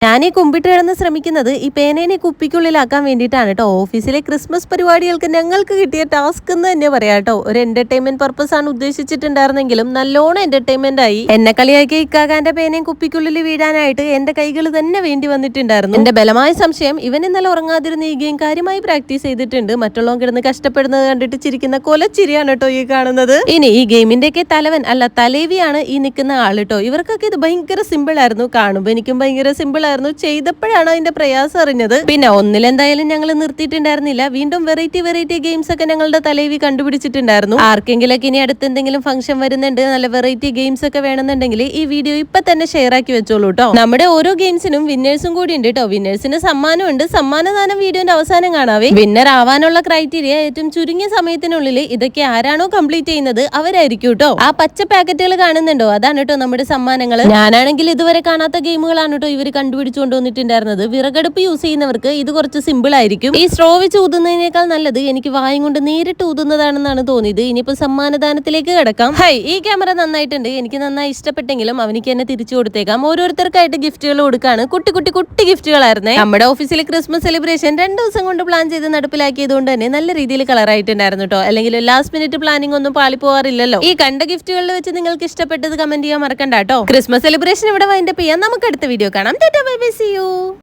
ഞാൻ ഈ കുമ്പിട്ട് കിടന്ന് ശ്രമിക്കുന്നത് ഈ പേനേനെ കുപ്പിക്കുള്ളിലാക്കാൻ വേണ്ടിയിട്ടാണ് കേട്ടോ. ഓഫീസിലെ ക്രിസ്മസ് പരിപാടികൾക്ക് ഞങ്ങൾക്ക് കിട്ടിയ ടാസ്ക് എന്ന് തന്നെ പറയാം കേട്ടോ. ഒരു എന്റർടൈൻമെന്റ് പർപ്പസ് ആണ് ഉദ്ദേശിച്ചിട്ടുണ്ടായിരുന്നെങ്കിലും നല്ലോണം എന്റർടൈൻമെന്റ് ആയി. എന്നെ കളിയാക്കി ഇക്കാകാന്റെ പേനയും കുപ്പിക്കുള്ളിൽ വീഴാനായിട്ട് എന്റെ കൈകൾ തന്നെ വേണ്ടി വന്നിട്ടുണ്ടായിരുന്നു. എന്റെ ബലമായ സംശയം ഇവൻ ഇന്നലെ ഉറങ്ങാതിരുന്ന ഈ ഗെയിം കാര്യമായി പ്രാക്ടീസ് ചെയ്തിട്ടുണ്ട്. മറ്റുള്ളവർ കിടന്ന് കഷ്ടപ്പെടുന്നത് കണ്ടിട്ട് ചിരിക്കുന്ന കൊലച്ചിരിയാണ് കേട്ടോ ഈ കാണുന്നത്. ഇനി ഈ ഗെയിമിന്റെയൊക്കെ തലവൻ അല്ല തലേവിയാണ് ഈ നിൽക്കുന്ന ആൾ കേട്ടോ. ഇവർക്കൊക്കെ ഇത് ഭയങ്കര സിമ്പിൾ ആയിരുന്നു. കാണുമ്പോൾ എനിക്കും ഭയങ്കര സിമ്പിൾ ചെയ്തപ്പോഴാണ് അതിന്റെ പ്രയാസം അറിഞ്ഞത്. പിന്നെ ഒന്നിലെന്തായാലും ഞങ്ങൾ നിർത്തിയിട്ടുണ്ടായിരുന്നില്ല. വീണ്ടും വെറൈറ്റി ഗെയിംസ് ഒക്കെ ഞങ്ങളുടെ തലവി കണ്ടുപിടിച്ചിട്ടുണ്ടായിരുന്നു. ആർക്കെങ്കിലൊക്കെ ഇനി അടുത്ത് എന്തെങ്കിലും ഫംഗ്ഷൻ വരുന്നുണ്ട്, നല്ല വെറൈറ്റി ഗെയിംസ് ഒക്കെ വേണമെന്നുണ്ടെങ്കിൽ ഈ വീഡിയോ ഇപ്പൊ തന്നെ ഷെയർ ആക്കി വെച്ചോളൂ കേട്ടോ. നമ്മുടെ ഓരോ ഗെയിംസിനും വിന്നേഴ്സും കൂടി ഉണ്ട് കേട്ടോ. വിന്നേഴ്സിന് സമ്മാനമുണ്ട്. സമ്മാനദാനം വീഡിയോന്റെ അവസാനം കാണാവേ. വിന്നർ ആവാനുള്ള ക്രൈറ്റീരിയ ഏറ്റവും ചുരുങ്ങിയ സമയത്തിനുള്ളിൽ ഇതൊക്കെ ആരാണോ കംപ്ലീറ്റ് ചെയ്യുന്നത് അവരായിരിക്കും കേട്ടോ. ആ പച്ച പാക്കറ്റുകൾ കാണുന്നുണ്ടോ, അതാണ് കേട്ടോ നമ്മുടെ സമ്മാനങ്ങൾ. ഞാനാണെങ്കിൽ ഇതുവരെ കാണാത്ത ഗെയിമുകളാണ് കേട്ടോ ഇവർ കണ്ടുപിടിച്ചുകൊണ്ടുവന്നിട്ടുണ്ടായിരുന്നത്. വിറകടുപ്പ് യൂസ് ചെയ്യുന്നവർക്ക് ഇത് കുറച്ച് സിമ്പിൾ ആയിരിക്കും. ഈ സ്ട്രോ വെച്ച് ഊതുന്നതിനേക്കാൾ നല്ലത് എനിക്ക് വായും കൊണ്ട് നേരിട്ട് ഊതുന്നതാണെന്നാണ് തോന്നിയത്. ഇനിയിപ്പോ സമ്മാനദാനത്തിലേക്ക് കിടക്കാം. ഈ ക്യാമറ നന്നായിട്ടുണ്ട്, എനിക്ക് നന്നായി ഇഷ്ടപ്പെട്ടെങ്കിലും അവനിക്ക് എന്നെ തിരിച്ചു കൊടുത്തേക്കാം. ഓരോരുത്തർക്കായിട്ട് ഗിഫ്റ്റുകൾ കൊടുക്കാണ്. കുട്ടി ഗിഫ്റ്റുകളായിരുന്നേ. നമ്മുടെ ഓഫീസിലെ ക്രിസ്മസ് സെലിബ്രേഷൻ 2 ദിവസം കൊണ്ട് പ്ലാൻ ചെയ്ത് നടപ്പിലാക്കിയത് കൊണ്ട് തന്നെ നല്ല രീതിയിൽ കളറായിട്ടുണ്ടായിരുന്നു കേട്ടോ. അല്ലെങ്കിൽ ലാസ്റ്റ് മിനിറ്റ് പ്ലാനിംഗ് ഒന്നും പാളി പോകാറില്ലല്ലോ. ഈ കണ്ട ഗിഫ്റ്റുകളിൽ വെച്ച് നിങ്ങൾക്ക് ഇഷ്ടപ്പെട്ടത് കമന്റ് ചെയ്യാൻ മറക്കണ്ട കേട്ടോ. ക്രിസ്മസ് സെലിബ്രേഷൻ ഇവിടെ വൈൻഡപ്പ് ചെയ്യാം. നമുക്ക് അടുത്ത വീഡിയോ കാണാം. Bye bye, see you.